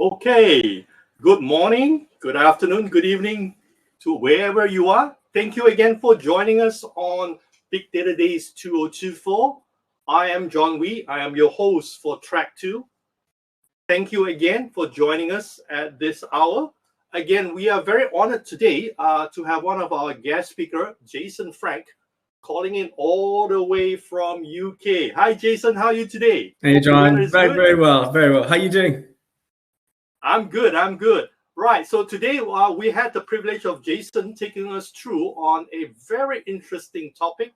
Okay, good morning, good afternoon, good evening to wherever you are. Thank you again for joining us on Big Data Days 2024. I am John Wee. I am your host for Track 2. Thank you again for joining us at this hour. Again, we are very honored today to have one of our guest speaker, Jason Frank, calling in all the way from UK. Hi, Jason. How are you today? Hey, Hope the weather John. is Very, good. very well. Very well. How you doing? I'm good. I'm good. Right. So today we had the privilege of Jason taking us through on a very interesting topic,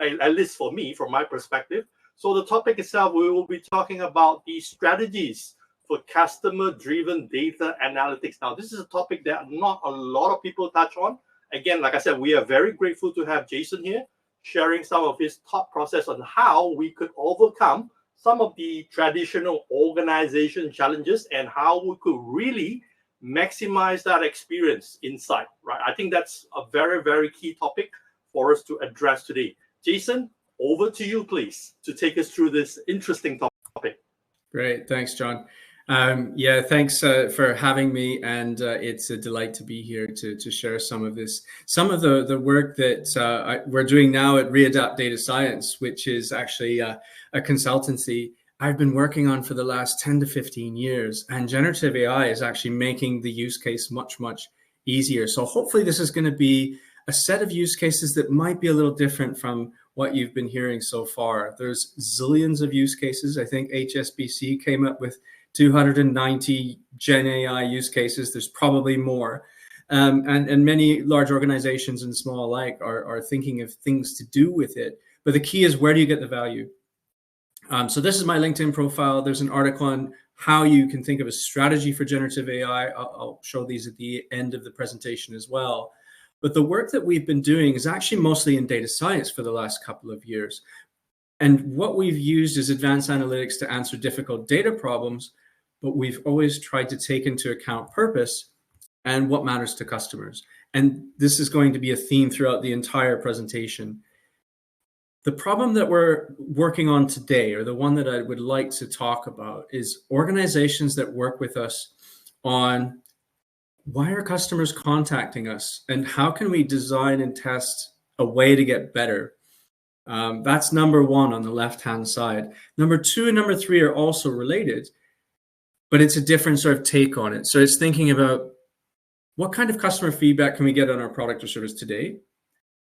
at least for me, from my perspective. So the topic itself, we will be talking about the strategies for customer-driven data analytics. Now, this is a topic that not a lot of people touch on. Again, like I said, we are very grateful to have Jason here, sharing some of his thought process on how we could overcome some of the traditional organization challenges and how we could really maximize that experience inside, right? I think that's a very, very key topic for us to address today. Jason, over to you, please, to take us through this interesting topic. Great. Thanks, John. Yeah, thanks for having me. And it's a delight to be here to share some of this, some of the work that we're doing now at Readapt Data Science, which is actually a consultancy I've been working on for the last 10 to 15 years. And generative AI is actually making the use case much, much easier. So hopefully this is going to be a set of use cases that might be a little different from what you've been hearing so far. There's zillions of use cases. I think HSBC came up with 290 Gen AI use cases. There's probably more. And many large organizations and small alike are thinking of things to do with it. But the key is, where do you get the value? So this is my LinkedIn profile. There's an article on how you can think of a strategy for generative AI. I'll show these at the end of the presentation as well. But the work that we've been doing is actually mostly in data science for the last couple of years. And what we've used is advanced analytics to answer difficult data problems, but we've always tried to take into account purpose and what matters to customers. And this is going to be a theme throughout the entire presentation. The problem that we're working on today, or the one that I would like to talk about, is organizations that work with us on why are customers contacting us and how can we design and test a way to get better. That's number one on the left-hand side. Number two and number three are also related, but it's a different sort of take on it. So it's thinking about what kind of customer feedback can we get on our product or service today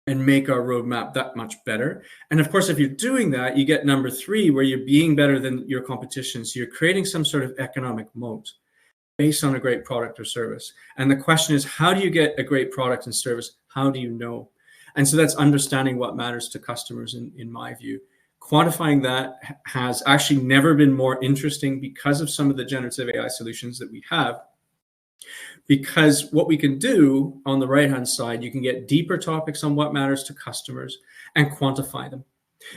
and make our roadmap that much better. And of course, if you're doing that, you get number three, where you're being better than your competition. So you're creating some sort of economic moat based on a great product or service. And the question is, how do you get a great product and service? How do you know? And so that's understanding what matters to customers, in my view. Quantifying that has actually never been more interesting because of some of the generative AI solutions that we have. Because what we can do on the right-hand side, you can get deeper topics on what matters to customers and quantify them,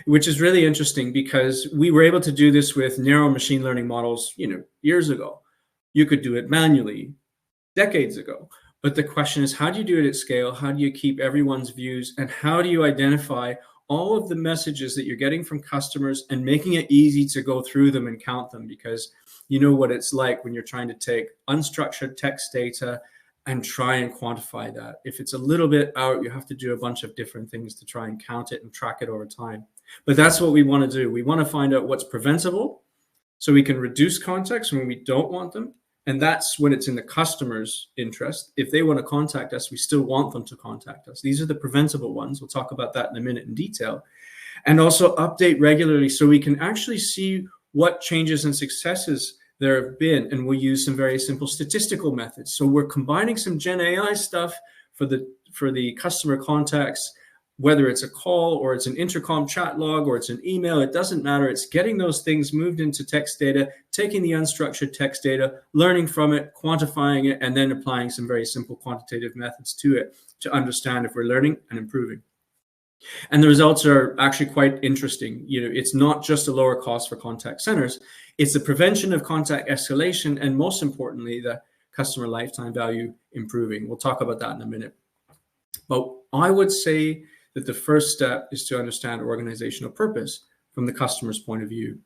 which is really interesting because we were able to do this with narrow machine learning models, years ago. You could do it manually decades ago. But the question is, how do you do it at scale? How do you keep everyone's views? And how do you identify all of the messages that you're getting from customers and making it easy to go through them and count them? Because you know what it's like when you're trying to take unstructured text data and try and quantify that. If it's a little bit out, you have to do a bunch of different things to try and count it and track it over time. But that's what we want to do. We want to find out what's preventable so we can reduce contacts when we don't want them. And that's when it's in the customer's interest. If they want to contact us, we still want them to contact us. These are the preventable ones. We'll talk about that in a minute in detail. And also update regularly so we can actually see what changes and successes there have been. And we'll use some very simple statistical methods. So we're combining some Gen AI stuff for the customer contacts, whether it's a call or it's an intercom chat log or it's an email, it doesn't matter. It's getting those things moved into text data, taking the unstructured text data, learning from it, quantifying it, and then applying some very simple quantitative methods to it to understand if we're learning and improving. And the results are actually quite interesting. It's not just a lower cost for contact centers, it's the prevention of contact escalation, and most importantly, the customer lifetime value improving. We'll talk about that in a minute. But I would say that the first step is to understand organizational purpose from the customer's point of view.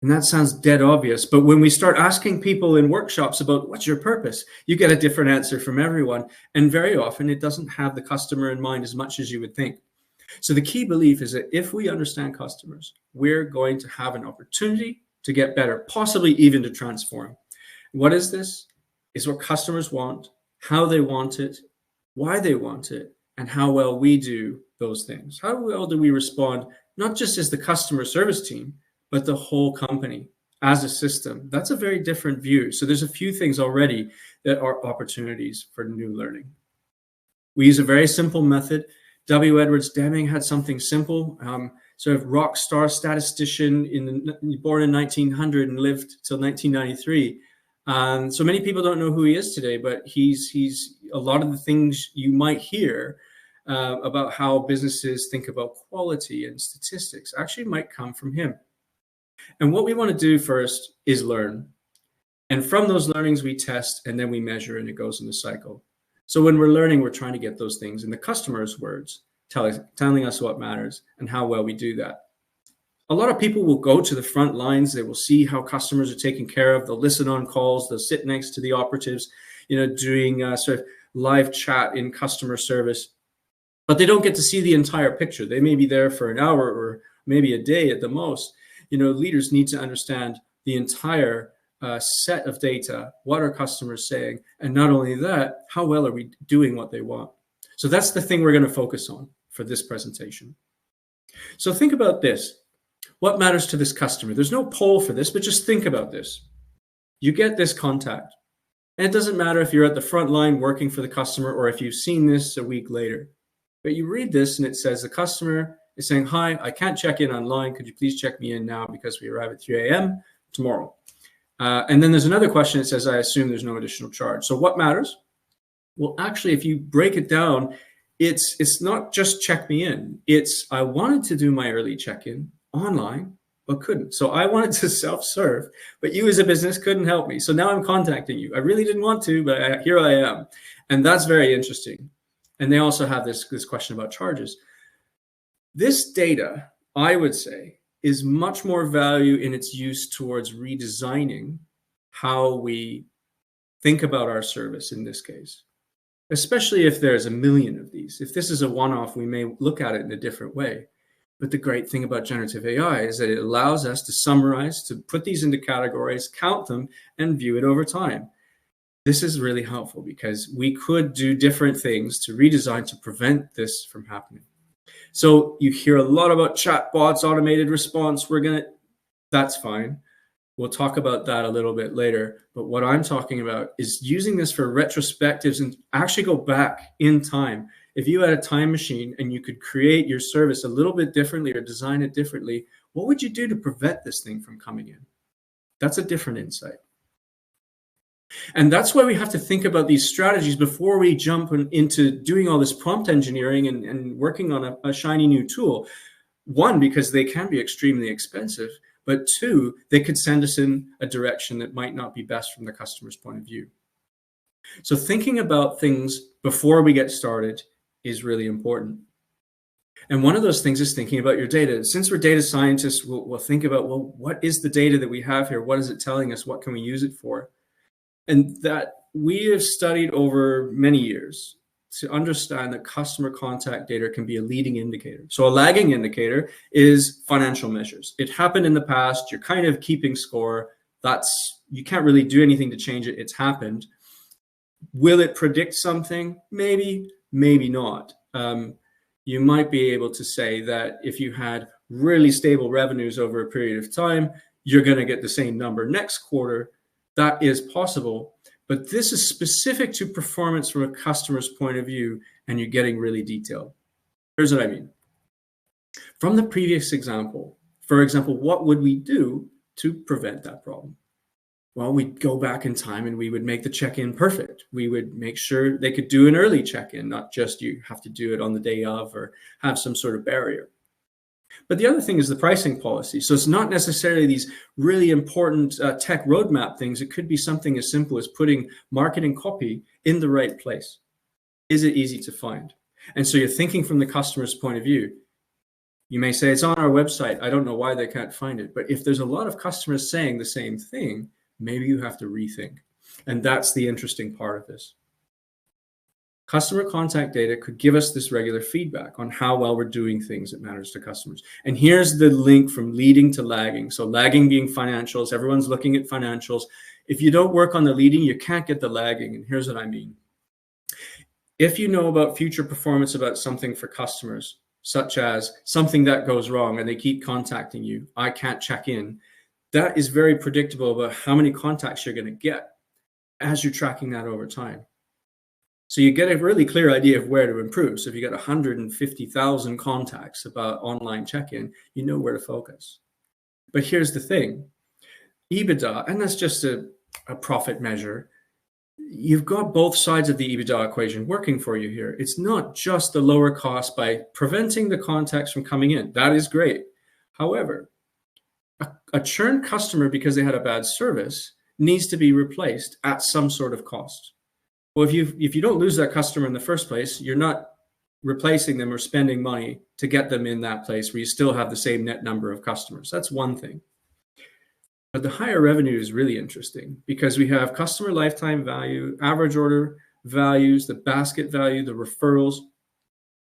And that sounds dead obvious, but when we start asking people in workshops about what's your purpose, you get a different answer from everyone. And very often it doesn't have the customer in mind as much as you would think. So the key belief is that if we understand customers, we're going to have an opportunity to get better, possibly even to transform. What is this? It's what customers want, how they want it, why they want it, and how well we do those things. How well do we respond, not just as the customer service team, but the whole company as a system? That's a very different view. So there's a few things already that are opportunities for new learning. We use a very simple method. W. Edwards Deming had something simple, sort of rock star statistician born in 1900 and lived till 1993. So many people don't know who he is today, but he's a lot of the things you might hear about how businesses think about quality and statistics actually might come from him. And what we want to do first is learn. And from those learnings, we test and then we measure, and it goes in the cycle. So when we're learning, we're trying to get those things in the customer's words, telling us what matters and how well we do that. A lot of people will go to the front lines. They will see how customers are taken care of. They'll listen on calls. They'll sit next to the operatives, doing sort of live chat in customer service. But they don't get to see the entire picture. They may be there for an hour or maybe a day at the most. Leaders need to understand the entire set of data. What are customers saying? And not only that, how well are we doing what they want? So that's the thing we're going to focus on for this presentation. So think about this. What matters to this customer? There's no poll for this, but just think about this. You get this contact. And it doesn't matter if you're at the front line working for the customer or if you've seen this a week later. But you read this and it says the customer is saying, "Hi, I can't check in online. Could you please check me in now because we arrive at 3 a.m. tomorrow?" And then there's another question that says, "I assume there's no additional charge." So what matters? Well, actually, if you break it down, it's not just check me in. It's I wanted to do my early check-in online, but couldn't. So I wanted to self-serve, but you as a business couldn't help me. So now I'm contacting you. I really didn't want to, but here I am. And that's very interesting. And they also have this question about charges. This data, I would say, is much more value in its use towards redesigning how we think about our service in this case, especially if there's a million of these. If this is a one-off, we may look at it in a different way. But the great thing about generative AI is that it allows us to summarize, to put these into categories, count them, and view it over time. This is really helpful because we could do different things to redesign to prevent this from happening. So you hear a lot about chatbots, automated response. That's fine. We'll talk about that a little bit later. But what I'm talking about is using this for retrospectives and actually go back in time. If you had a time machine and you could create your service a little bit differently or design it differently, what would you do to prevent this thing from coming in? That's a different insight. And that's why we have to think about these strategies before we jump into doing all this prompt engineering and working on a shiny new tool. One, because they can be extremely expensive, but two, they could send us in a direction that might not be best from the customer's point of view. So thinking about things before we get started is really important. And one of those things is thinking about your data. Since we're data scientists, we'll think about, well, what is the data that we have here? What is it telling us? What can we use it for? And that we have studied over many years to understand that customer contact data can be a leading indicator. So a lagging indicator is financial measures. It happened in the past. You're kind of keeping score. You can't really do anything to change it. It's happened. Will it predict something? Maybe, maybe not. You might be able to say that if you had really stable revenues over a period of time, you're going to get the same number next quarter. That is possible, but this is specific to performance from a customer's point of view, and you're getting really detailed. Here's what I mean. From the previous example, for example, what would we do to prevent that problem? Well, we'd go back in time and we would make the check-in perfect. We would make sure they could do an early check-in, not just you have to do it on the day of or have some sort of barrier. But the other thing is the pricing policy. So it's not necessarily these really important tech roadmap things. It could be something as simple as putting marketing copy in the right place. Is it easy to find? And so you're thinking from the customer's point of view. You may say it's on our website. I don't know why they can't find it. But if there's a lot of customers saying the same thing, maybe you have to rethink. And that's the interesting part of this. Customer contact data could give us this regular feedback on how well we're doing things that matters to customers. And here's the link from leading to lagging. So lagging being financials, everyone's looking at financials. If you don't work on the leading, you can't get the lagging. And here's what I mean. If you know about future performance about something for customers, such as something that goes wrong and they keep contacting you, I can't check in, that is very predictable about how many contacts you're going to get as you're tracking that over time. So you get a really clear idea of where to improve. So if you got 150,000 contacts about online check-in, you know where to focus. But here's the thing, EBITDA, and that's just a profit measure, you've got both sides of the EBITDA equation working for you here. It's not just the lower cost by preventing the contacts from coming in. That is great. However, a churned customer because they had a bad service needs to be replaced at some sort of cost. Well, if you don't lose that customer in the first place, you're not replacing them or spending money to get them in that place where you still have the same net number of customers. That's one thing. But the higher revenue is really interesting because we have customer lifetime value, average order values, the basket value, the referrals.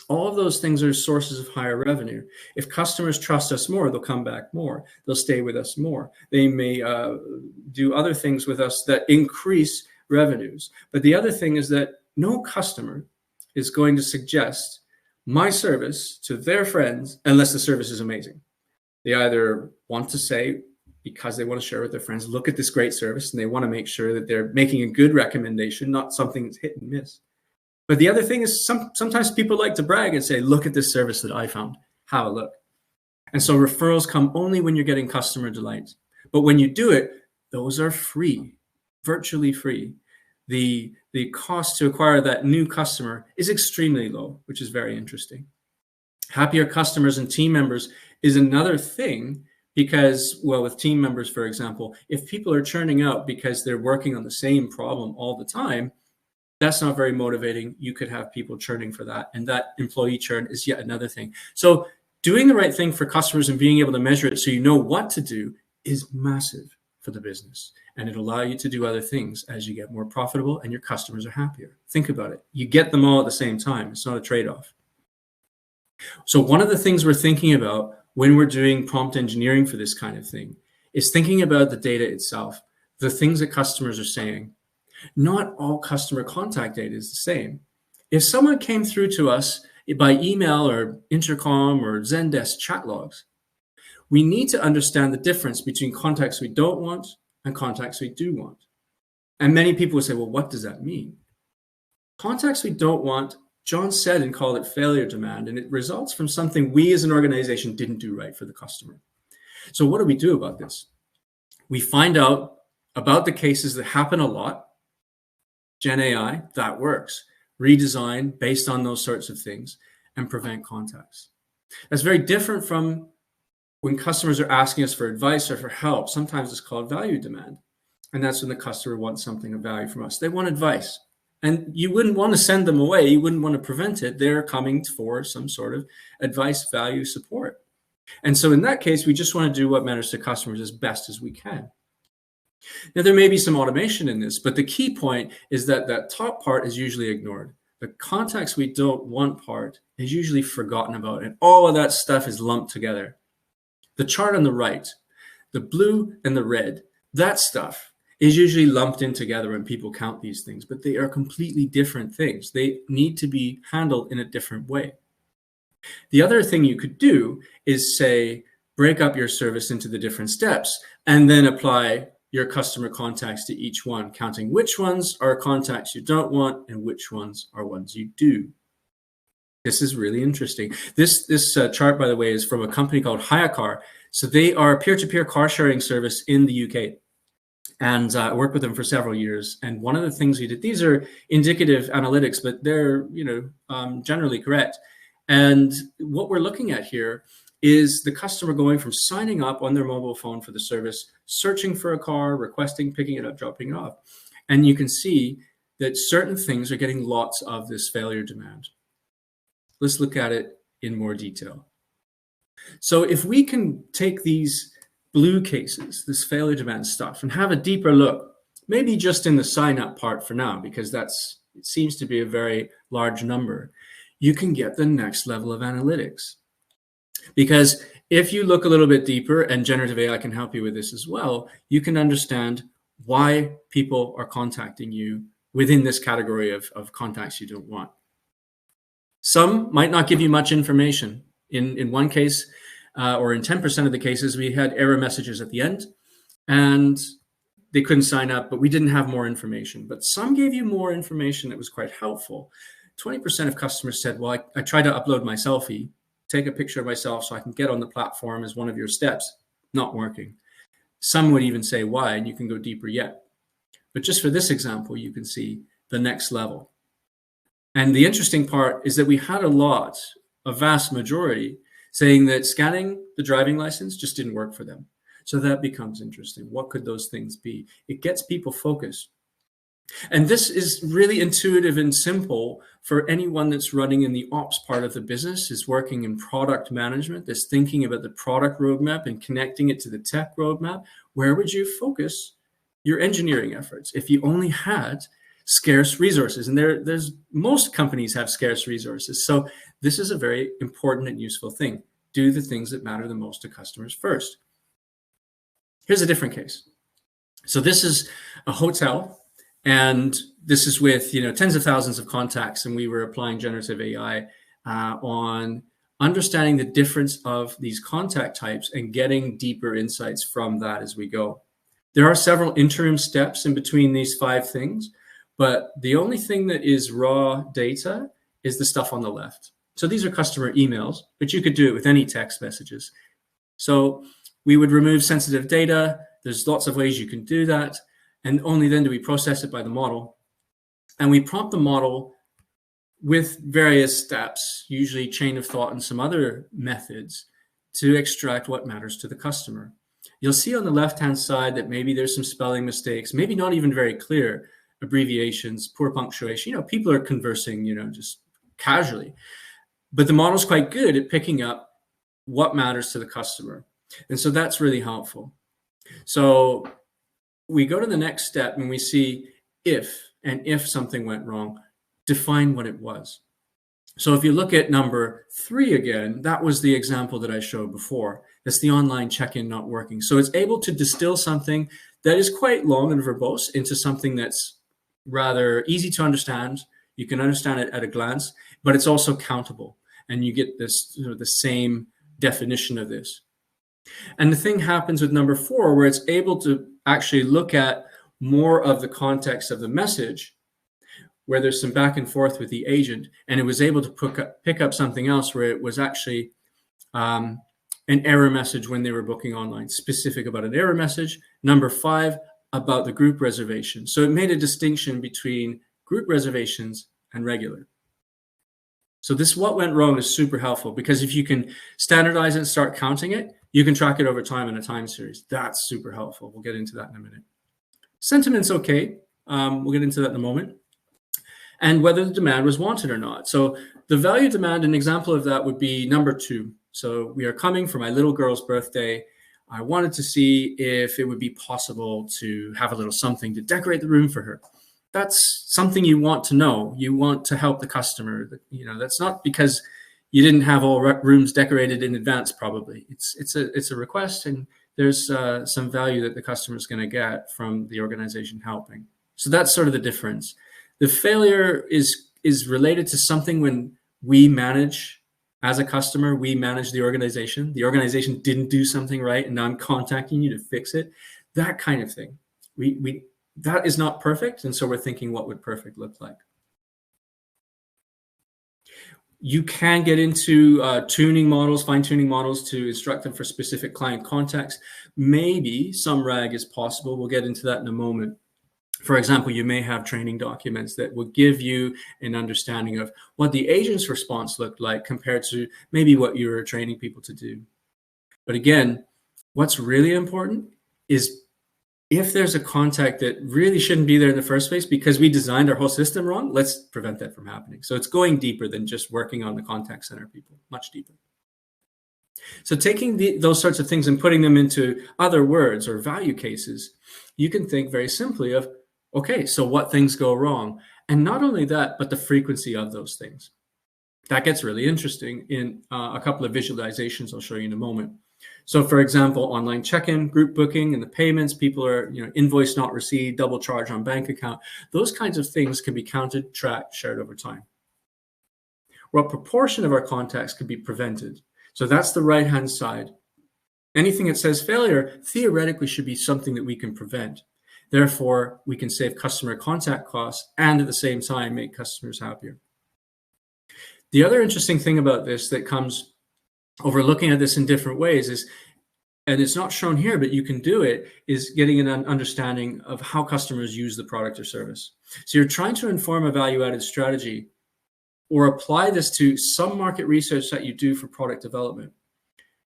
All of those things are sources of higher revenue. If customers trust us more, they'll come back more. They'll stay with us more. They may do other things with us that increase revenues. But the other thing is that no customer is going to suggest my service to their friends unless the service is amazing. They either want to say, because they want to share with their friends, look at this great service, and they want to make sure that they're making a good recommendation, not something that's hit and miss. But the other thing is sometimes people like to brag and say, look at this service that I found, have a look. And so referrals come only when you're getting customer delight. But when you do it, those are free, virtually free. The cost to acquire that new customer is extremely low, which is very interesting. Happier customers and team members is another thing because, well, with team members, for example, if people are churning out because they're working on the same problem all the time, that's not very motivating. You could have people churning for that. And that employee churn is yet another thing. So doing the right thing for customers and being able to measure it so you know what to do is massive for the business. And it'll allow you to do other things as you get more profitable and your customers are happier. Think about it. You get them all at the same time. It's not a trade-off. So one of the things we're thinking about when we're doing prompt engineering for this kind of thing is thinking about the data itself, the things that customers are saying. Not all customer contact data is the same. If someone came through to us by email or intercom or Zendesk chat logs, we need to understand the difference between contacts we don't want and contacts we do want. And many people will say, well, what does that mean? Contacts we don't want, John said and called it failure demand, and it results from something we as an organization didn't do right for the customer. So what do we do about this? We find out about the cases that happen a lot. Gen AI, that works. Redesign based on those sorts of things and prevent contacts. That's very different from when customers are asking us for advice or for help. Sometimes it's called value demand. And that's when the customer wants something of value from us. They want advice. And you wouldn't want to send them away. You wouldn't want to prevent it. They're coming for some sort of advice, value, support. And so in that case, we just want to do what matters to customers as best as we can. Now, there may be some automation in this, but the key point is that that top part is usually ignored. The contacts we don't want part is usually forgotten about, and all of that stuff is lumped together. The chart on the right, the blue and the red, that stuff is usually lumped in together when people count these things, but they are completely different things. They need to be handled in a different way. The other thing you could do is say, break up your service into the different steps and then apply your customer contacts to each one, counting which ones are contacts you don't want and which ones are ones you do. This is really interesting. This chart, by the way, is from a company called HireCar. So they are a peer-to-peer car sharing service in the UK. And I worked with them for several years. And one of the things we did, these are indicative analytics, but they're generally correct. And what we're looking at here is the customer going from signing up on their mobile phone for the service, searching for a car, requesting, picking it up, dropping it off. And you can see that certain things are getting lots of this failure demand. Let's look at it in more detail. So if we can take these blue cases, this failure demand stuff, and have a deeper look, maybe just in the sign up part for now, because it seems to be a very large number, you can get the next level of analytics. Because if you look a little bit deeper, and generative AI can help you with this as well, you can understand why people are contacting you within this category of contacts you don't want. Some might not give you much information. In one case, or in 10% of the cases, we had error messages at the end, and they couldn't sign up, but we didn't have more information. But some gave you more information that was quite helpful. 20% of customers said, well, I tried to upload my selfie, take a picture of myself so I can get on the platform as one of your steps. Not working. Some would even say why, and you can go deeper yet. But just for this example, you can see the next level. And the interesting part is that we had a vast majority, saying that scanning the driving license just didn't work for them. So that becomes interesting. What could those things be? It gets people focused. And this is really intuitive and simple for anyone that's running in the ops part of the business, is working in product management, that's thinking about the product roadmap and connecting it to the tech roadmap. Where would you focus your engineering efforts if you only had scarce resources? And most companies have scarce resources. So this is a very important and useful thing. Do the things that matter the most to customers first. Here's a different case. So this is a hotel, and this is with tens of thousands of contacts, and we were applying generative AI on understanding the difference of these contact types and getting deeper insights from that as we go. There are several interim steps in between these 5 things, but the only thing that is raw data is the stuff on the left. So these are customer emails, but you could do it with any text messages. So we would remove sensitive data. There's lots of ways you can do that. And only then do we process it by the model. And we prompt the model with various steps, usually chain of thought and some other methods, to extract what matters to the customer. You'll see on the left-hand side that maybe there's some spelling mistakes, maybe not even very clear, abbreviations, poor punctuation. People are conversing, just casually. But the model's quite good at picking up what matters to the customer. And so that's really helpful. So we go to the next step and we see if something went wrong, define what it was. So if you look at number 3 again, that was the example that I showed before. That's the online check-in not working. So it's able to distill something that is quite long and verbose into something that's rather easy to understand. You can understand it at a glance, but it's also countable. And you get this, the same definition of this. And the thing happens with number 4, where it's able to actually look at more of the context of the message, where there's some back and forth with the agent, and it was able to pick up something else where it was actually an error message when they were booking online, specific about an error message. Number 5, about the group reservation. So it made a distinction between group reservations and regular. So this what went wrong is super helpful, because if you can standardize it and start counting it, you can track it over time in a time series. That's super helpful. We'll get into that in a minute. Sentiment's okay. We'll get into that in a moment. And whether the demand was wanted or not. So the value demand, an example of that would be number 2. So we are coming for my little girl's birthday. I wanted to see if it would be possible to have a little something to decorate the room for her. That's something you want to know. You want to help the customer. That's not because you didn't have all rooms decorated in advance, probably. It's a request, and there's some value that the customer is going to get from the organization helping. So that's sort of the difference. The failure is related to something when we manage, as a customer, we manage the organization. The organization didn't do something right, and now I'm contacting you to fix it. That kind of thing. That is not perfect, and so we're thinking, what would perfect look like? You can get into fine-tuning models to instruct them for specific client contexts. Maybe some RAG is possible. We'll get into that in a moment. For example, you may have training documents that will give you an understanding of what the agent's response looked like compared to maybe what you were training people to do. But again, what's really important is if there's a contact that really shouldn't be there in the first place because we designed our whole system wrong, let's prevent that from happening. So it's going deeper than just working on the contact center people, much deeper. So taking those sorts of things and putting them into other words or value cases, you can think very simply of, okay, so what things go wrong? And not only that, but the frequency of those things. That gets really interesting in a couple of visualizations I'll show you in a moment. So for example, online check-in, group booking, and the payments, people are, invoice not received, double charge on bank account. Those kinds of things can be counted, tracked, shared over time. What proportion of our contacts could be prevented? So that's the right-hand side. Anything that says failure theoretically should be something that we can prevent. Therefore, we can save customer contact costs and at the same time make customers happier. The other interesting thing about this that comes over looking at this in different ways is, and it's not shown here, but you can do it, is getting an understanding of how customers use the product or service. So you're trying to inform a value-added strategy or apply this to some market research that you do for product development.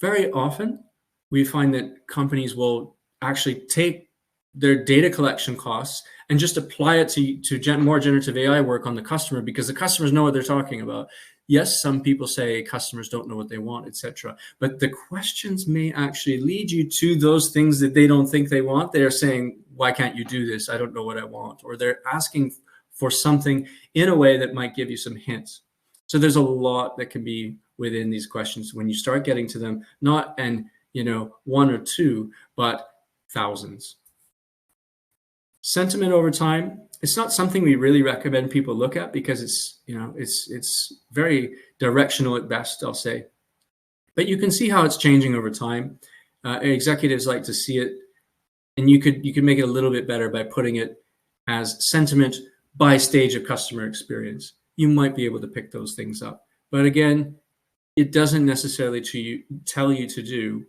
Very often, we find that companies will actually take their data collection costs and just apply it to more generative AI work on the customer because the customers know what they're talking about. Yes, some people say customers don't know what they want, etc. But the questions may actually lead you to those things that they don't think they want. They're saying, why can't you do this? I don't know what I want. Or they're asking for something in a way that might give you some hints. So there's a lot that can be within these questions when you start getting to them, not one or two, but thousands. Sentiment over time, it's not something we really recommend people look at because it's very directional at best, I'll say. But you can see how it's changing over time. Executives like to see it, and you could make it a little bit better by putting it as sentiment by stage of customer experience. You might be able to pick those things up. But again, it doesn't necessarily tell you to do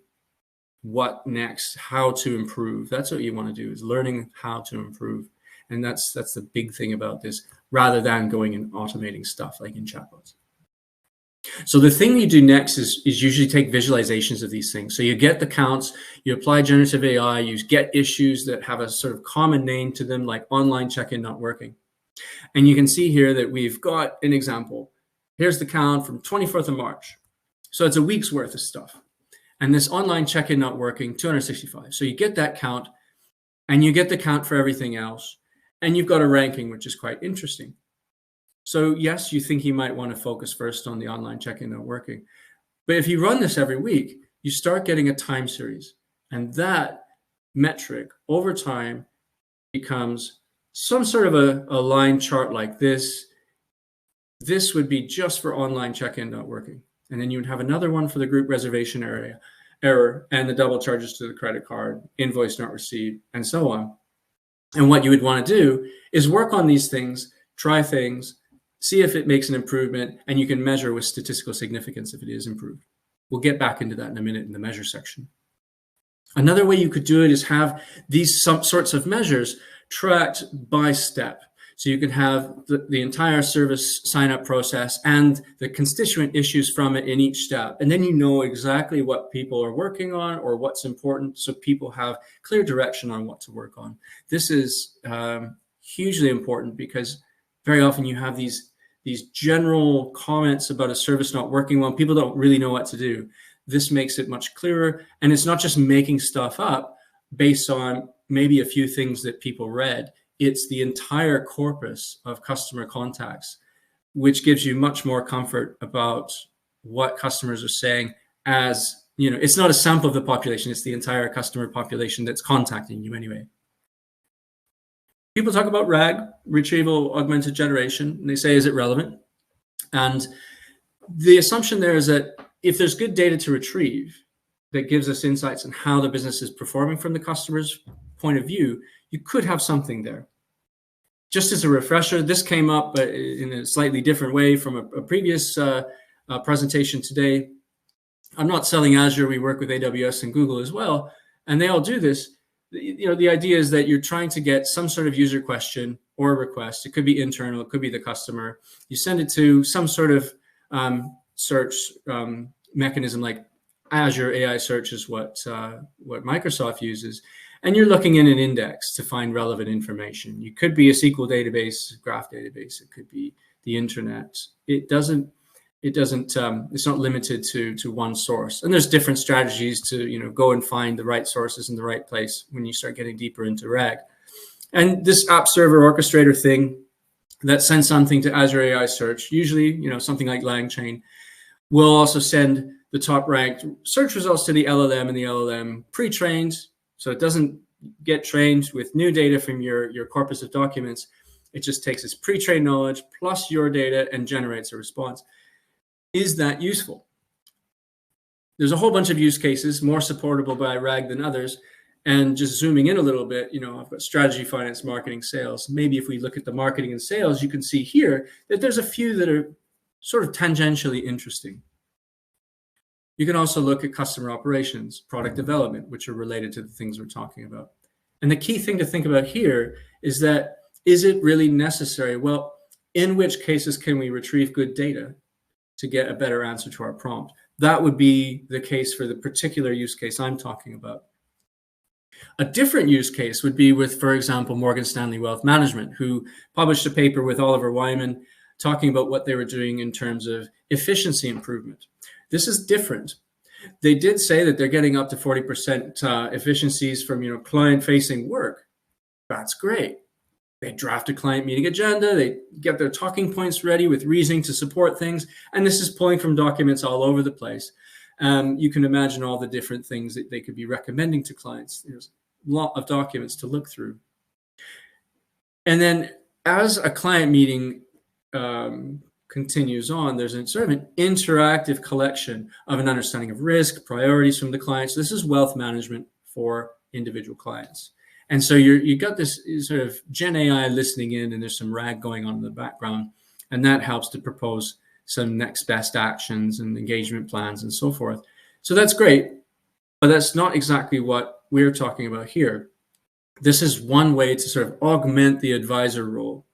what next, how to improve. That's what you want to do, is learning how to improve. And that's the big thing about this, rather than going and automating stuff like in chatbots. So the thing you do next is usually take visualizations of these things. So you get the counts, you apply generative AI, you get issues that have a sort of common name to them, like online check-in not working. And you can see here that we've got an example. Here's the count from 24th of March. So it's a week's worth of stuff. And this online check-in not working, 265. So you get that count, and you get the count for everything else. And you've got a ranking, which is quite interesting. So yes, you think you might want to focus first on the online check-in not working. But if you run this every week, you start getting a time series. And that metric over time becomes some sort of a line chart like this. This would be just for online check-in not working. And then you would have another one for the group reservation error and the double charges to the credit card, invoice not received, and so on. And what you would want to do is work on these things, try things, see if it makes an improvement, and you can measure with statistical significance if it is improved. We'll get back into that in a minute in the measure section. Another way you could do it is have these sorts of measures tracked by step. So you can have the entire service sign-up process and the constituent issues from it in each step. And then you know exactly what people are working on or what's important, so people have clear direction on what to work on. This is hugely important because very often you have these general comments about a service not working well. People don't really know what to do. This makes it much clearer. And it's not just making stuff up based on maybe a few things that people read. It's the entire corpus of customer contacts, which gives you much more comfort about what customers are saying. As you know, it's not a sample of the population, it's the entire customer population that's contacting you anyway. People talk about RAG, retrieval augmented generation, and they say, is it relevant? And the assumption there is that if there's good data to retrieve that gives us insights on how the business is performing from the customer's point of view, you could have something there. Just as a refresher, this came up in a slightly different way from a previous presentation today. I'm not selling Azure. We work with AWS and Google as well, and they all do this. The idea is that you're trying to get some sort of user question or request. It could be internal. It could be the customer. You send it to some sort of search mechanism like Azure AI Search is what Microsoft uses. And you're looking in an index to find relevant information. You could be a SQL database, graph database. It could be the internet. It doesn't it doesn't, it's not limited to one source. And there's different strategies to, go and find the right sources in the right place when you start getting deeper into RAG. And this app server orchestrator thing that sends something to Azure AI Search, usually, something like LangChain, will also send the top ranked search results to the LLM, and the LLM pre-trained, so it doesn't get trained with new data from your corpus of documents. It just takes its pre-trained knowledge plus your data and generates a response. Is that useful? There's a whole bunch of use cases, more supportable by RAG than others. And just zooming in a little bit, I've got strategy, finance, marketing, sales. Maybe if we look at the marketing and sales, you can see here that there's a few that are sort of tangentially interesting. You can also look at customer operations, product development, which are related to the things we're talking about. And the key thing to think about here is that, is it really necessary? Well, in which cases can we retrieve good data to get a better answer to our prompt? That would be the case for the particular use case I'm talking about. A different use case would be with, for example, Morgan Stanley Wealth Management, who published a paper with Oliver Wyman talking about what they were doing in terms of efficiency improvement. This is different. They did say that they're getting up to 40% efficiencies from client-facing work. That's great. They draft a client meeting agenda, they get their talking points ready with reasoning to support things, and this is pulling from documents all over the place. You can imagine all the different things that they could be recommending to clients. There's a lot of documents to look through. And then as a client meeting continues on, there's sort of an interactive collection of an understanding of risk, priorities from the clients. This is wealth management for individual clients. And so you got this sort of Gen AI listening in, and there's some RAG going on in the background, and that helps to propose some next best actions and engagement plans and so forth. So that's great, but that's not exactly what we're talking about here. This is one way to sort of augment the advisor role.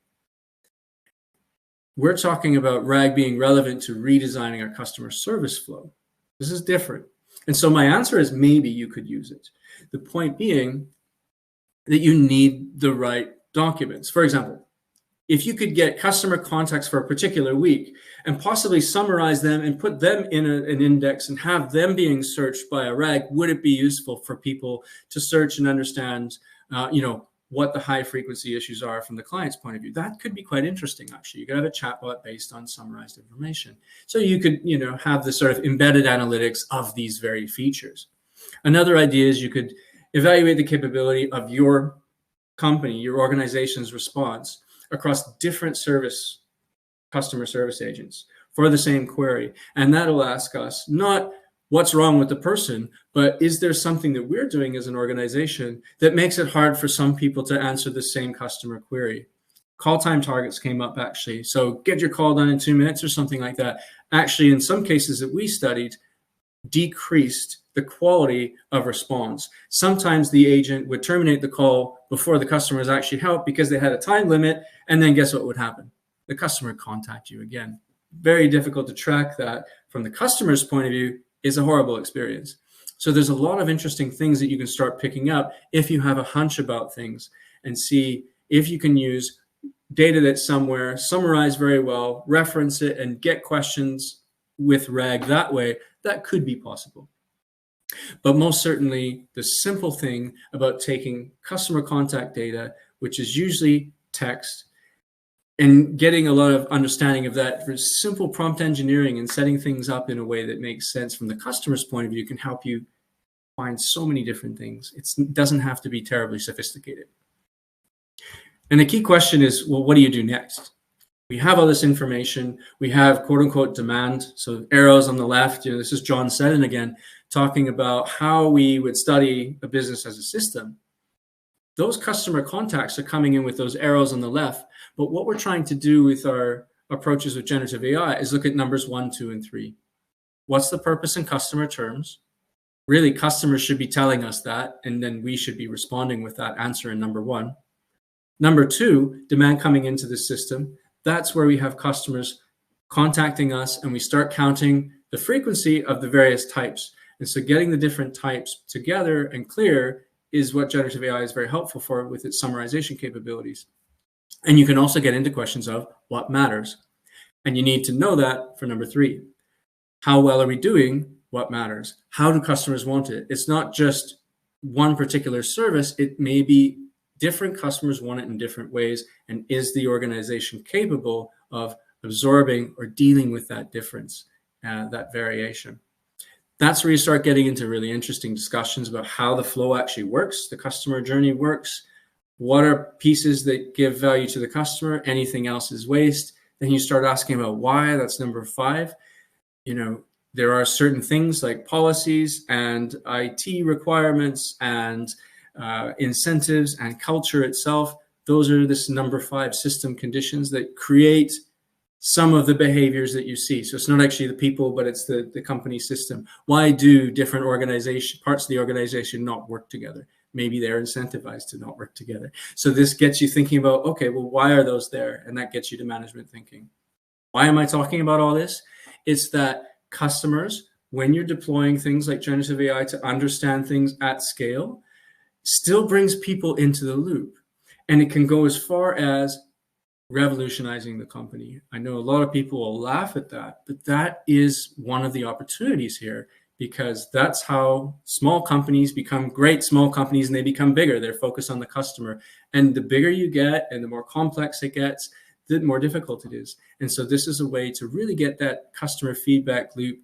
We're talking about RAG being relevant to redesigning our customer service flow. This is different. And so my answer is maybe you could use it. The point being that you need the right documents. For example, if you could get customer contacts for a particular week and possibly summarize them and put them in an index and have them being searched by a RAG, would it be useful for people to search and understand, what the high frequency issues are from the client's point of view? That could be quite interesting, actually. You could have a chatbot based on summarized information. So you could, have the sort of embedded analytics of these very features. Another idea is you could evaluate the capability of your company, your organization's response across different customer service agents for the same query. And that'll ask us not what's wrong with the person, but is there something that we're doing as an organization that makes it hard for some people to answer the same customer query? Call time targets came up, actually. So get your call done in 2 minutes or something like that. Actually, in some cases that we studied, decreased the quality of response. Sometimes the agent would terminate the call before the customer was actually helped because they had a time limit, and then guess what would happen? The customer would contact you again. Very difficult to track that from the customer's point of view. Is a horrible experience. So there's a lot of interesting things that you can start picking up if you have a hunch about things and see if you can use data that's somewhere, summarize very well, reference it, and get questions with RAG that way. That could be possible. But most certainly, the simple thing about taking customer contact data, which is usually text, and getting a lot of understanding of that for simple prompt engineering and setting things up in a way that makes sense from the customer's point of view can help you find so many different things. It doesn't have to be terribly sophisticated. And the key question is, well, what do you do next? We have all this information. We have quote unquote demand. So arrows on the left, this is John Seddon again, talking about how we would study a business as a system. Those customer contacts are coming in with those arrows on the left. But what we're trying to do with our approaches with generative AI is look at numbers 1, 2, and 3. What's the purpose in customer terms? Really, customers should be telling us that, and then we should be responding with that answer in number 1. Number 2, demand coming into the system. That's where we have customers contacting us, and we start counting the frequency of the various types. And so getting the different types together and clear is what generative AI is very helpful for with its summarization capabilities. And you can also get into questions of what matters. And you need to know that for number 3. How well are we doing what matters? How do customers want it? It's not just one particular service. It may be different customers want it in different ways. And is the organization capable of absorbing or dealing with that difference, that variation? That's where you start getting into really interesting discussions about how the flow actually works, the customer journey works, what are pieces that give value to the customer, anything else is waste. Then you start asking about why, that's number 5. There are certain things like policies and IT requirements and incentives and culture itself. Those are this number 5 system conditions that create some of the behaviors that you see. So it's not actually the people, but it's the company system. Why do different parts of the organization not work together? Maybe they're incentivized to not work together. So this gets you thinking about, okay, well, why are those there? And that gets you to management thinking. Why am I talking about all this? It's that customers, when you're deploying things like generative AI to understand things at scale, still brings people into the loop. And it can go as far as revolutionizing the company. I know a lot of people will laugh at that, but that is one of the opportunities here, because that's how small companies become great small companies, and they become bigger. They're focused on the customer. And the bigger you get and the more complex it gets, the more difficult it is. And so this is a way to really get that customer feedback loop,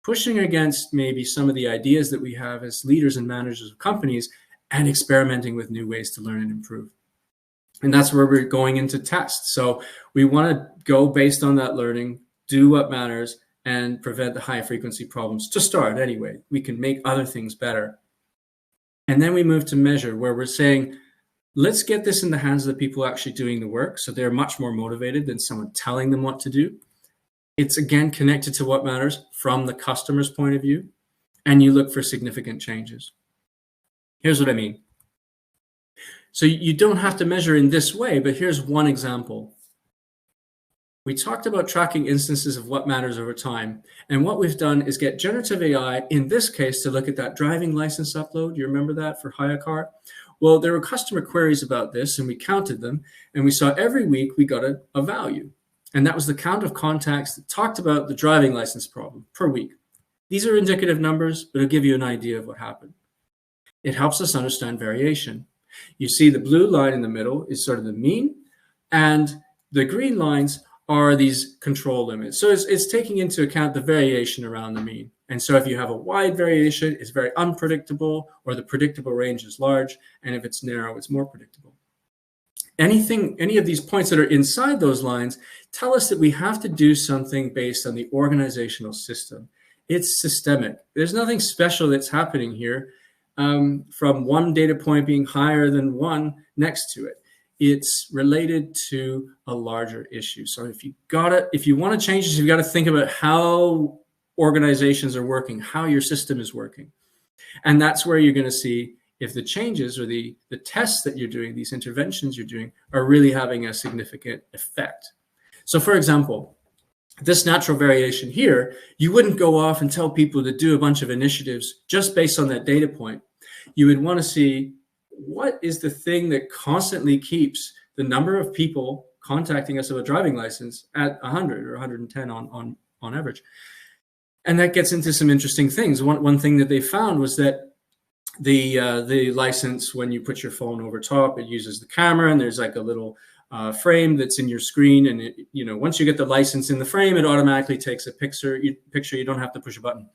pushing against maybe some of the ideas that we have as leaders and managers of companies, and experimenting with new ways to learn and improve. And that's where we're going into tests. So we want to go based on that learning, do what matters, and prevent the high frequency problems to start anyway. We can make other things better. And then we move to measure, where we're saying, let's get this in the hands of the people actually doing the work, so they're much more motivated than someone telling them what to do. It's again connected to what matters from the customer's point of view, and you look for significant changes. Here's what I mean. So you don't have to measure in this way, but here's one example. We talked about tracking instances of what matters over time. And what we've done is get generative AI, in this case, to look at that driving license upload. You remember that for hire car? Well, there were customer queries about this, and we counted them. And we saw every week we got a value. And that was the count of contacts that talked about the driving license problem per week. These are indicative numbers, but it'll give you an idea of what happened. It helps us understand variation. You see the blue line in the middle is sort of the mean, and the green lines are these control limits. So it's taking into account the variation around the mean. And so if you have a wide variation, it's very unpredictable, or the predictable range is large, and if it's narrow, it's more predictable. Any of these points that are inside those lines tell us that we have to do something based on the organizational system. It's systemic. There's nothing special that's happening here. From one data point being higher than one next to it. It's related to a larger issue. So if you want to change this, you've got to think about how organizations are working, how your system is working. And that's where you're going to see if the changes or the tests that you're doing, these interventions you're doing, are really having a significant effect. So for example, this natural variation here, you wouldn't go off and tell people to do a bunch of initiatives just based on that data point. You would want to see, what is the thing that constantly keeps the number of people contacting us about a driving license at 100 or 110 on average? And that gets into some interesting things. One thing that they found was that the license, when you put your phone over top, it uses the camera, and there's like a little frame that's in your screen, and once you get the license in the frame, it automatically takes a picture. You don't have to push a button.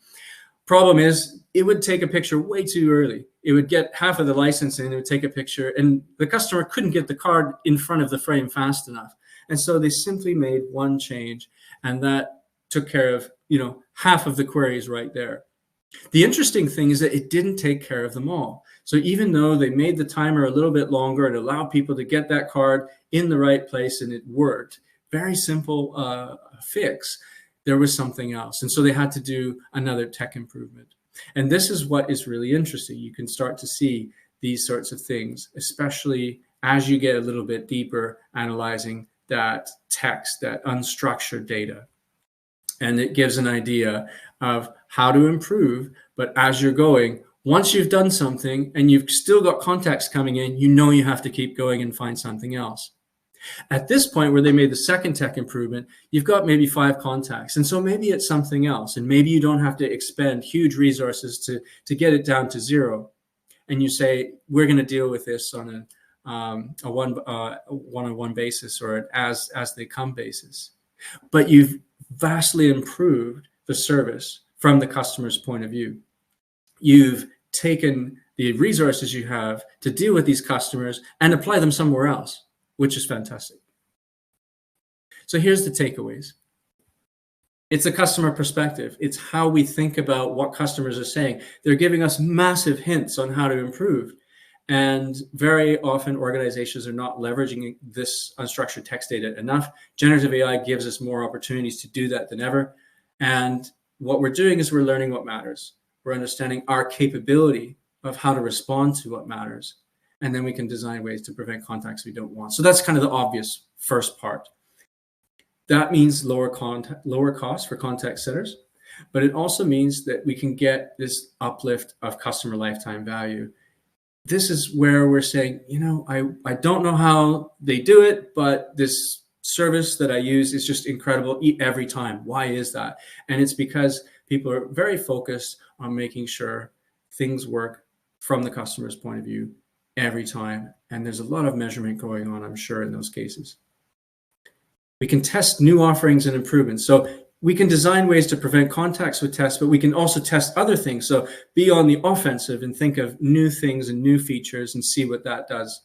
Problem is, it would take a picture way too early. It would get half of the license and it would take a picture, and the customer couldn't get the card in front of the frame fast enough. And so they simply made one change, and that took care of half of the queries right there. The interesting thing is that it didn't take care of them all. So even though they made the timer a little bit longer and allowed people to get that card in the right place, and it worked, very simple fix, there was something else. And so they had to do another tech improvement. And this is what is really interesting. You can start to see these sorts of things, especially as you get a little bit deeper analyzing that text, that unstructured data. And it gives an idea of how to improve. But as you're going, once you've done something and you've still got contacts coming in, you have to keep going and find something else. At this point where they made the second tech improvement, you've got maybe 5 contacts. And so maybe it's something else. And maybe you don't have to expend huge resources to get it down to 0. And you say, we're going to deal with this on a one-on-one basis or an as they come basis. But you've vastly improved the service from the customer's point of view. You've taken the resources you have to deal with these customers and apply them somewhere else, which is fantastic. So here's the takeaways. It's a customer perspective. It's how we think about what customers are saying. They're giving us massive hints on how to improve. And very often organizations are not leveraging this unstructured text data enough. Generative AI gives us more opportunities to do that than ever. And what we're doing is we're learning what matters. We're understanding our capability of how to respond to what matters. And then we can design ways to prevent contacts we don't want. So that's kind of the obvious first part. That means lower costs for contact centers, but it also means that we can get this uplift of customer lifetime value. This is where we're saying, you know, I don't know how they do it, but this service that I use is just incredible every time. Why is that? And it's because people are very focused on making sure things work from the customer's point of view every time. And there's a lot of measurement going on, I'm sure, in those cases. We can test new offerings and improvements. So we can design ways to prevent contacts with tests, but we can also test other things. So be on the offensive and think of new things and new features and see what that does.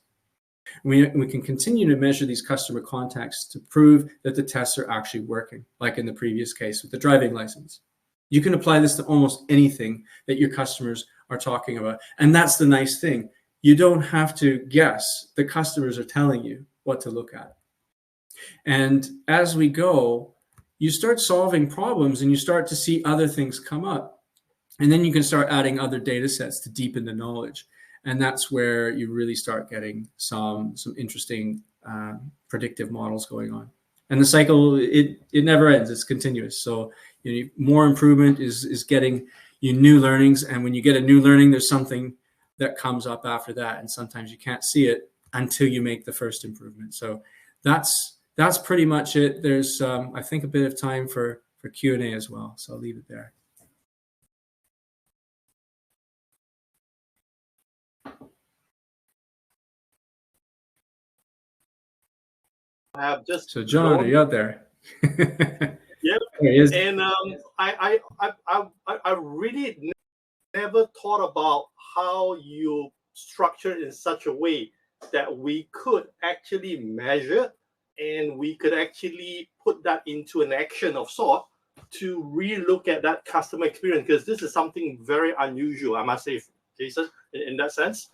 We can continue to measure these customer contacts to prove that the tests are actually working, like in the previous case with the driving license. You can apply this to almost anything that your customers are talking about. And that's the nice thing. You don't have to guess. The customers are telling you what to look at. And as we go, you start solving problems and you start to see other things come up. And then you can start adding other data sets to deepen the knowledge. And that's where you really start getting some interesting predictive models going on. And the cycle, it never ends. It's continuous. So you know, more improvement is getting you new learnings. And when you get a new learning, there's something that comes up after that. And sometimes you can't see it until you make the first improvement. So that's pretty much it. There's, I think, a bit of time for Q&A as well. So I'll leave it there. I have just so John, are you out there? Yeah, and I really never thought about how you structure it in such a way that we could actually measure and we could actually put that into an action of sort to relook at that customer experience, because this is something very unusual, I must say, Jason, in that sense.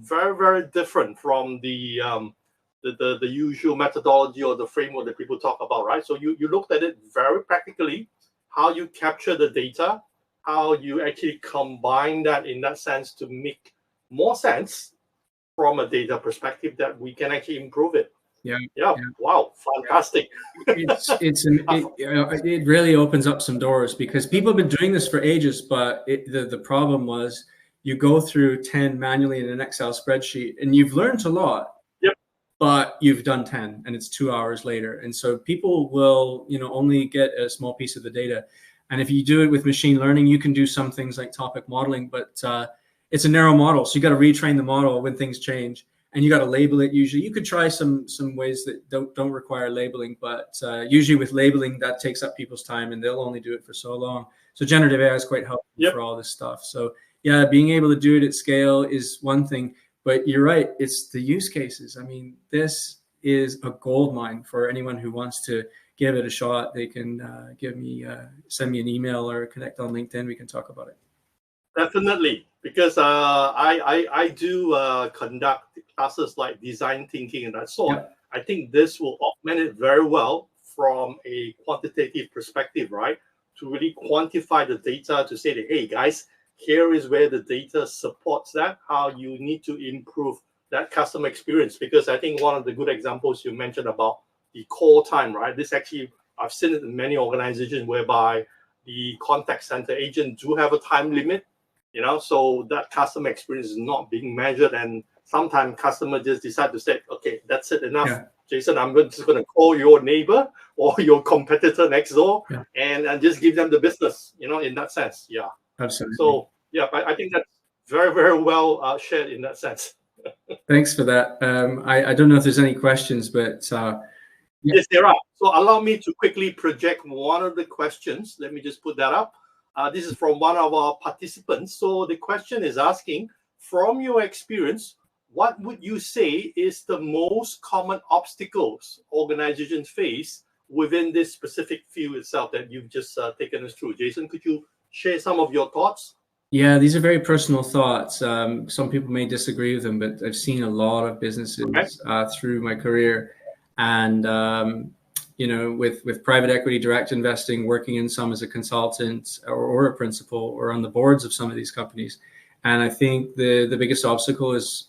Very, very different from the usual methodology or the framework that people talk about, right? So you looked at it very practically, how you capture the data, how you actually combine that in that sense to make more sense from a data perspective that we can actually improve it. Yeah. Wow, fantastic. It really opens up some doors, because people have been doing this for ages, but the problem was you go through 10 manually in an Excel spreadsheet and you've learned a lot. But you've done 10 and it's 2 hours later. And so people will, you know, only get a small piece of the data. And if you do it with machine learning, you can do some things like topic modeling, but it's a narrow model. So you got to retrain the model when things change, and you got to label it. Usually you could try some ways that don't require labeling, but usually with labeling, that takes up people's time and they'll only do it for so long. So generative AI is quite helpful for all this stuff. So yeah, being able to do it at scale is one thing. But you're right, it's the use cases. I mean, this is a gold mine for anyone who wants to give it a shot. They can send me an email or connect on LinkedIn. We can talk about it. Definitely, because I do conduct classes like design thinking and that sort. I think this will augment it very well from a quantitative perspective, right? To really quantify the data, to say that, hey, guys, here is where the data supports that, how you need to improve that customer experience. Because I think one of the good examples you mentioned about the call time, right? This actually, I've seen it in many organizations whereby the contact center agent do have a time limit, you know, so that customer experience is not being measured. And sometimes customer just decide to say, okay, that's it, enough. Yeah. Jason, just going to call your neighbor or your competitor next door, Yeah. and just give them the business, in that sense. Yeah. Absolutely. So, yeah, I think that's very, very well shared in that sense. Thanks for that. I don't know if there's any questions, but Yes, there are. So allow me to quickly project one of the questions. Let me just put that up. This is from one of our participants. So the question is asking, from your experience, what would you say is the most common obstacles organizations face within this specific field itself that you've just taken us through? Jason, could you share some of your thoughts? Yeah, these are very personal thoughts. Some people may disagree with them, but I've seen a lot of businesses through my career. And, with private equity, direct investing, working in some as a consultant or a principal or on the boards of some of these companies. And I think the biggest obstacle is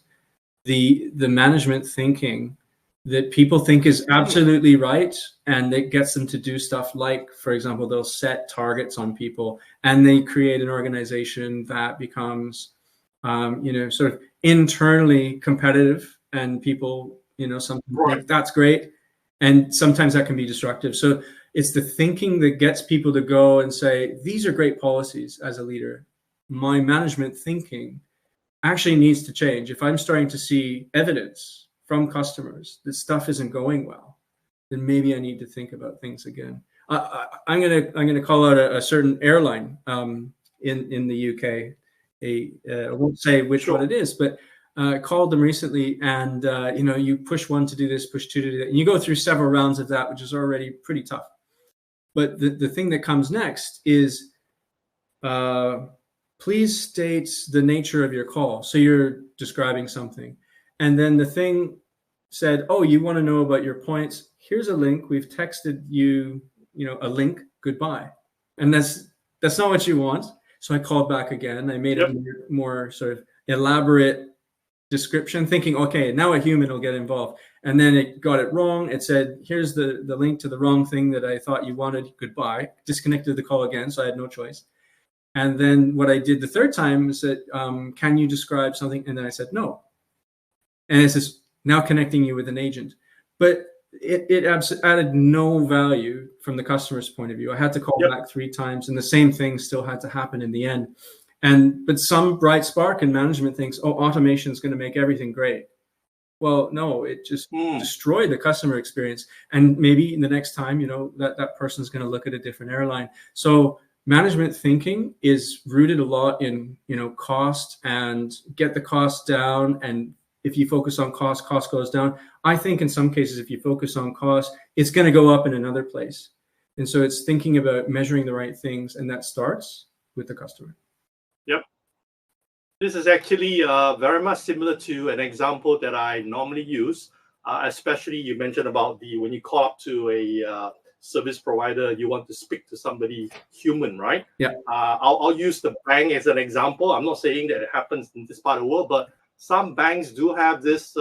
the management thinking that people think is absolutely right, and it gets them to do stuff like, for example, they'll set targets on people and they create an organization that becomes, sort of internally competitive, and people, sometimes think that's great, and sometimes that can be destructive. So it's the thinking that gets people to go and say, these are great policies as a leader. My management thinking actually needs to change. If I'm starting to see evidence from customers that stuff isn't going well, then maybe I need to think about things again. I'm gonna call out a certain airline in the UK. I won't say which one it is, but called them recently, and you push one to do this, push two to do that, and you go through several rounds of that, which is already pretty tough. But the thing that comes next is, please state the nature of your call. So you're describing something, and then the thing said, oh, you want to know about your points? Here's a link. We've texted you, a link. Goodbye. And that's not what you want. So I called back again. I made a more sort of elaborate description, thinking, okay, now a human will get involved. And then it got it wrong. It said, here's the link to the wrong thing that I thought you wanted. Goodbye. Disconnected the call again. So I had no choice. And then what I did the third time is that, can you describe something? And then I said, no. And it says, now connecting you with an agent. But it added no value from the customer's point of view. I had to call back 3 times, and the same thing still had to happen in the end. But some bright spark in management thinks, oh, automation is going to make everything great. Well, no, it just destroyed the customer experience. And maybe the next time, that person's going to look at a different airline. So management thinking is rooted a lot in, cost, and get the cost down. And if you focus on cost goes down. I think in some cases, if you focus on cost, it's going to go up in another place. And so it's thinking about measuring the right things, and that starts with the customer. Yep. This is actually very much similar to an example that I normally use, especially you mentioned about when you call up to a service provider, you want to speak to somebody human, right? Yeah. I'll use the bank as an example. I'm not saying that it happens in this part of the world, but some banks do have this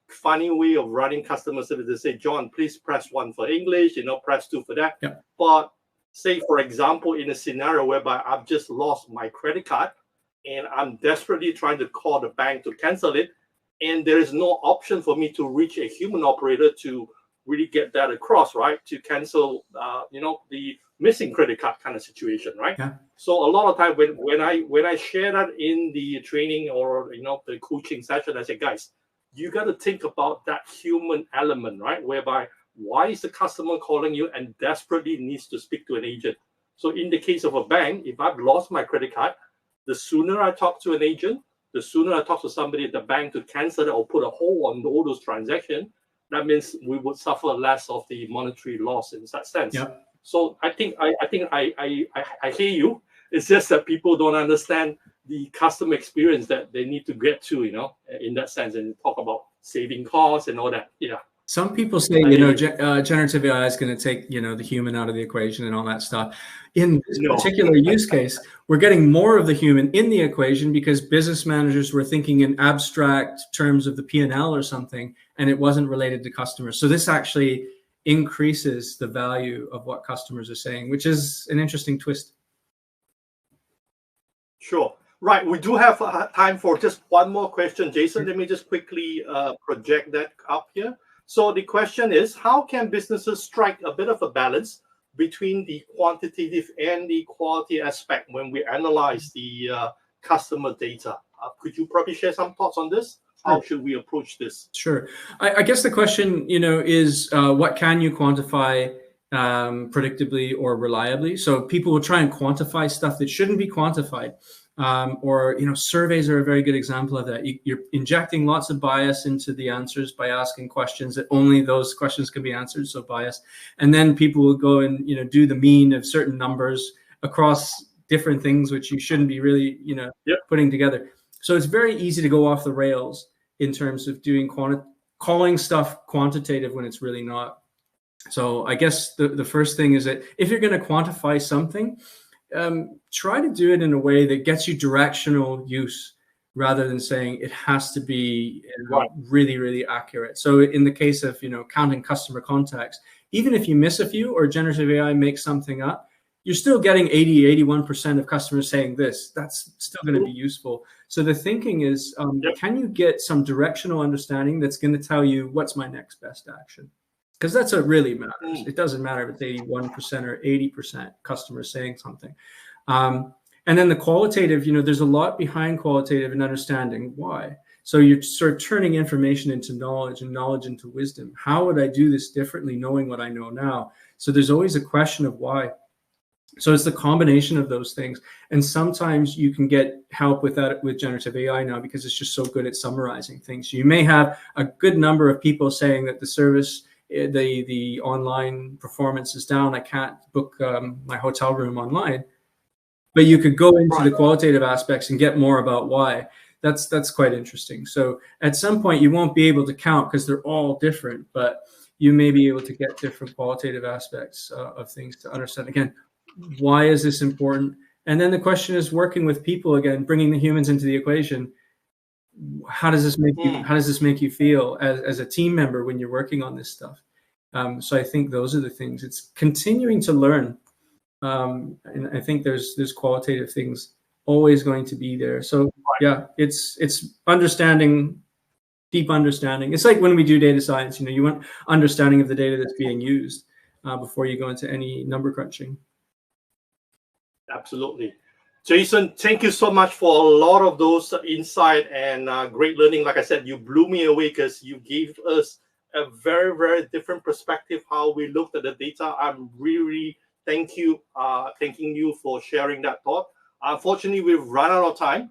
funny way of running customer service. They say, John, please press 1 for English, press 2 for that. Yeah. But say, for example, in a scenario whereby I've just lost my credit card and I'm desperately trying to call the bank to cancel it, and there is no option for me to reach a human operator to really get that across, right? To cancel, the missing credit card kind of situation, right? Yeah. So a lot of time when I share that in the training or the coaching session, I say, guys, you got to think about that human element, right? Whereby, why is the customer calling you and desperately needs to speak to an agent? So in the case of a bank, if I've lost my credit card, the sooner I talk to an agent, the sooner I talk to somebody at the bank to cancel it or put a hold on all those transactions, that means we would suffer less of the monetary loss in that sense. Yep. So I think I hear you. It's just that people don't understand the customer experience that they need to get to, in that sense, and talk about saving costs and all that. Yeah. Some people say, generative AI is going to take, the human out of the equation and all that stuff. In this particular use case, we're getting more of the human in the equation because business managers were thinking in abstract terms of the P&L or something, and it wasn't related to customers. So this actually increases the value of what customers are saying, which is an interesting twist. Sure. Right, we do have time for just one more question, Jason. Let me just quickly project that up here. So the question is, how can businesses strike a bit of a balance between the quantitative and the quality aspect when we analyze the customer data? Could you probably share some thoughts on this? How should we approach this? Sure. I guess the question, is what can you quantify predictably or reliably? So people will try and quantify stuff that shouldn't be quantified. Or surveys are a very good example of that. You're injecting lots of bias into the answers by asking questions that only those questions can be answered, so bias. And then people will go and do the mean of certain numbers across different things, which you shouldn't be really putting together. So it's very easy to go off the rails in terms of doing calling stuff quantitative when it's really not. So I guess the first thing is that if you're going to quantify something, try to do it in a way that gets you directional use rather than saying it has to be really, really accurate. So in the case of, counting customer contacts, even if you miss a few or generative AI makes something up, you're still getting 81% of customers saying this. That's still going to be useful. So the thinking is, can you get some directional understanding that's going to tell you what's my next best action? Because that's what really matters. It doesn't matter if it's 81% or 80% customers saying something. And then the qualitative, there's a lot behind qualitative and understanding why. So you're sort of turning information into knowledge and knowledge into wisdom. How would I do this differently knowing what I know now? So there's always a question of why. So it's the combination of those things. And sometimes you can get help with that with generative AI now because it's just so good at summarizing things. So you may have a good number of people saying that the service, the online performance is down. I can't book my hotel room online. But you could go into the qualitative aspects and get more about why. That's quite interesting. So at some point you won't be able to count because they're all different, but you may be able to get different qualitative aspects of things to understand. Again, why is this important? And then the question is working with people again, bringing the humans into the equation. How does this make you? How does this make you feel as a team member when you're working on this stuff? So I think those are the things. It's continuing to learn, and I think there's qualitative things always going to be there. So yeah, it's understanding, deep understanding. It's like when we do data science. You want understanding of the data that's being used before you go into any number crunching. Absolutely. Jason, thank you so much for a lot of those insight and great learning. Like I said, you blew me away because you gave us a very, very different perspective how we looked at the data. I'm really thanking you for sharing that thought. Unfortunately, we've run out of time.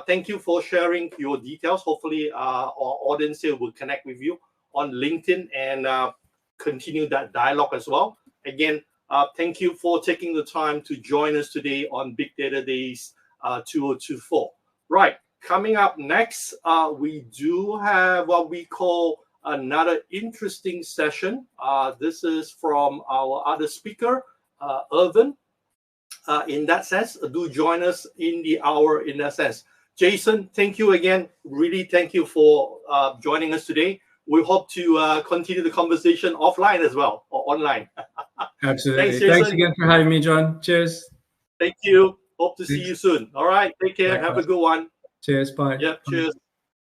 Thank you for sharing your details. Hopefully, our audience here will connect with you on LinkedIn and continue that dialogue as well. Again, thank you for taking the time to join us today on Big Data Days 2024. Right, coming up next, we do have what we call another interesting session. This is from our other speaker, Irvin. In that sense, do join us in the hour in that sense. Jason, thank you again. Really thank you for joining us today. We hope to continue the conversation offline as well, or online. Absolutely. Thanks again for having me, John. Cheers. Thank you. Hope to see you soon. All right. Take care. Have a good one. Cheers. Bye. Yep. Cheers.